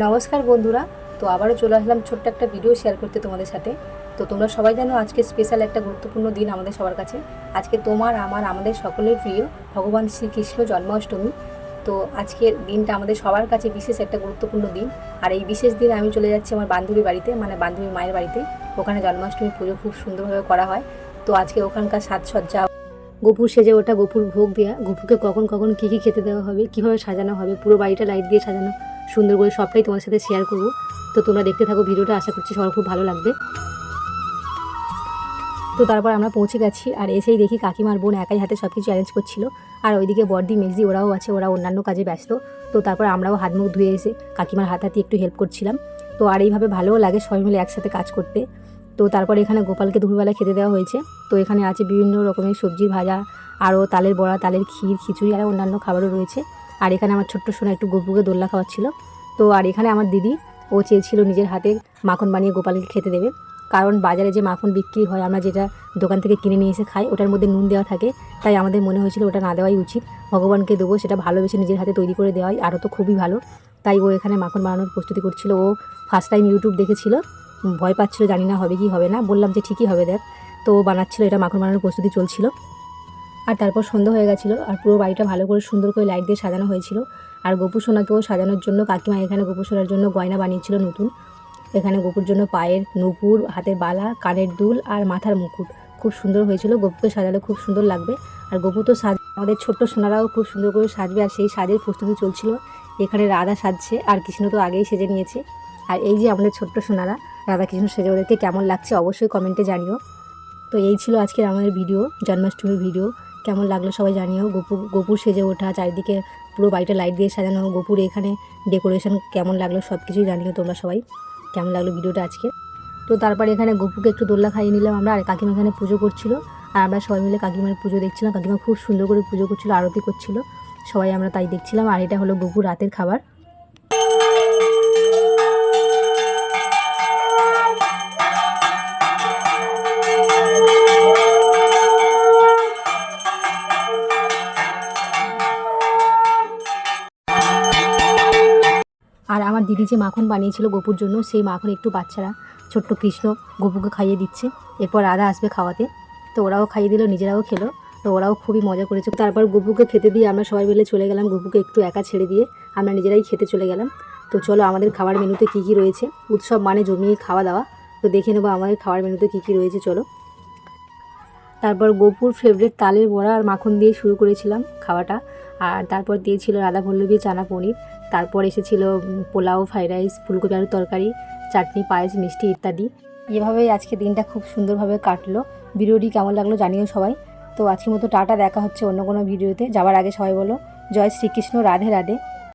নমস্কার বন্ধুরা। তো আবারও চলে আসলাম ছোট্ট একটা ভিডিও শেয়ার করতে তোমাদের সাথে। তো তোমরা সবাই জানো আজকে স্পেশাল একটা গুরুত্বপূর্ণ দিন আমাদের সবার কাছে। আজকে তোমার আমার আমাদের সকলের প্রিয় ভগবান শ্রীকৃষ্ণ জন্মাষ্টমী। তো আজকের দিনটা আমাদের সবার কাছে বিশেষ একটা গুরুত্বপূর্ণ দিন। আর এই বিশেষ দিনে আমি চলে যাচ্ছি আমার বান্ধবীর বাড়িতে, মানে বান্ধবীর মায়ের বাড়িতে। ওখানে জন্মাষ্টমী পুজো খুব সুন্দরভাবে করা হয়। তো আজকে ওখানকার সাজসজ্জা, গোপুর সেজে ওঠা, গোপুর ভোগ দেওয়া, গোপুকে কখন কখন কী কী খেতে দেওয়া হবে, কীভাবে সাজানো হবে, পুরো বাড়িটা লাইট দিয়ে সাজানো সুন্দর করে সবটাই তোমার সাথে শেয়ার করবো। তো তোমরা দেখতে থাকো ভিডিওটা, আশা করছি সবার খুব ভালো লাগবে। তো তারপর আমরা পৌঁছে গেছি, আর এসেই দেখি কাকিমার বোন একাই হাতে সব কিছু অ্যারেঞ্জ করছিল। আর ওইদিকে বর্দি মেজদি ওরাও আছে, ওরা অন্যান্য কাজে ব্যস্ত। তো তারপর আমরাও হাত মুখ ধুয়ে এসে কাকিমার হাতাহাতি একটু হেল্প করছিলাম। তো আর এইভাবে ভালোও লাগে সবাই মিলে একসাথে কাজ করতে। তো তারপরে এখানে গোপালকে দুপুরবেলা খেতে দেওয়া হয়েছে। তো এখানে আছে বিভিন্ন রকমের সবজির ভাজা, আরও তালের বড়া, তালের ক্ষীর, খিচুড়ি আর অন্যান্য খাবারও রয়েছে। আর এখানে আমার ছোট্ট সোনা একটু গপুকে দোল্লা খাওয়াচ্ছিল। তো আর এখানে আমার দিদি, ও চেয়েছিল নিজের হাতে মাখন বানিয়ে গোপালকে খেতে দেবে। কারণ বাজারে যে মাখন বিক্রি হয়, আমরা যেটা দোকান থেকে কিনে নিয়ে এসে খাই, ওটার মধ্যে নুন দেওয়া থাকে। তাই আমাদের মনে হয়েছিল ওটা না দেওয়াই উচিত, ভগবানকে দেবো সেটা ভালোবেসে নিজের হাতে তৈরি করে দেওয়াই আরও তো খুবই ভালো। তাই ও এখানে মাখন বানানোর প্রস্তুতি করছিল। ও ফার্স্ট টাইম ইউটিউব দেখেছিল, ভয় পাচ্ছিল, জানি না হবে কি হবে না। বললাম যে ঠিকই হবে দেখ। তো ও বানাচ্ছিল, এটা মাখন বানানোর প্রস্তুতি চলছিল। আর তারপর সন্ধ্যা হয়ে গেছিলো, আর পুরো বাড়িটা ভালো করে সুন্দর করে লাইট দিয়ে সাজানো হয়েছিল। আর গোপু সোনাকেও সাজানোর জন্য কাকিমা এখানে গোপু সোনার জন্য গয়না বানিয়েছিল নতুন। এখানে গোপুর জন্য পায়ের নূপুর, হাতের বালা, কানের দুল আর মাথার মুকুট খুব সুন্দর হয়েছিল। গোপুকে সাজালে খুব সুন্দর লাগবে। আর গোপু তো আমাদের ছোট্ট সোনারাও খুব সুন্দর করে সাজবে, আর সেই সাজের প্রস্তুতি চলছিল। এখানে রাধা সাজছে, আর কৃষ্ণ তো আগেই সেজে নিয়েছে। আর এই যে আমাদের ছোট্ট সোনারা রাধা কৃষ্ণ সেজে, ওদেরকে কেমন লাগছে অবশ্যই কমেন্টে জানিও। তো এই ছিল আজকের আমাদের ভিডিও, জন্মাষ্টমীর ভিডিও। কেমন লাগলো সবাই জানিও। গোপুর সেজে ওঠা, চারিদিকে পুরো বাড়িটা লাইট দিয়ে সাজানো, গোপুর এখানে ডেকোরেশন কেমন লাগলো সব কিছুই জানিও তোমরা সবাই। কেমন লাগলো ভিডিওটা আজকে। তো তারপরে এখানে গোপুকে একটু দোল্লা খাইয়ে নিলাম আমরা, আর কাকিমা এখানে পুজো করছিল। আর আমরা সবাই মিলে কাকিমার পুজো দেখছিলাম। কাকিমা খুব সুন্দর করে পুজো করছিল, আরতি করছিল, সবাই আমরা তাই দেখছিলাম। আর এটা হলো গোপুর রাতের খাবার। আর আমার দিদি যে মাখন বানিয়েছিল গোপুর জন্য, সেই মাখন একটু বাচ্চারা, ছোট্ট কৃষ্ণ গোপুকে খাইয়ে দিচ্ছে। এরপর রাধা আসবে খাওয়াতে। তো ওরাও খাইয়ে দিল, নিজেরাও খেলো। তো ওরাও খুবই মজা করেছে। তারপর গোপুকে খেতে দিয়ে আমরা সবাই মিলে চলে গেলাম। গোপুকে একটু একা ছেড়ে দিয়ে আমরা নিজেরাই খেতে চলে গেলাম। তো চলো আমাদের খাবার মেনুতে কী কী রয়েছে, উৎসব মানে জমিয়ে খাওয়া দাওয়া। তো দেখে নেবো আমাদের খাবার মেনুতে কী কী রয়েছে, চলো। তারপর গোপুর ফেভারিট তালের বড়া আর মাখন দিয়ে শুরু করেছিলাম খাওয়াটা। আর তারপর দিয়েছিল রাধা পল্লবী চানা পনির। তারপর এসেছিল পোলাও, ফ্রাইড রাইস, ফুলকপি আলুর তরকারি, চাটনি, পায়েস, মিষ্টি ইত্যাদি। এভাবেই আজকে দিনটা খুব সুন্দরভাবে কাটলো। ভিডিওটি কেমন লাগলো জানিও সবাই। তো আজকের মতো টাটা, দেখা হচ্ছে অন্য কোনো ভিডিওতে। যাওয়ার আগে সবাই বলো জয় শ্রীকৃষ্ণ, রাধে রাধে।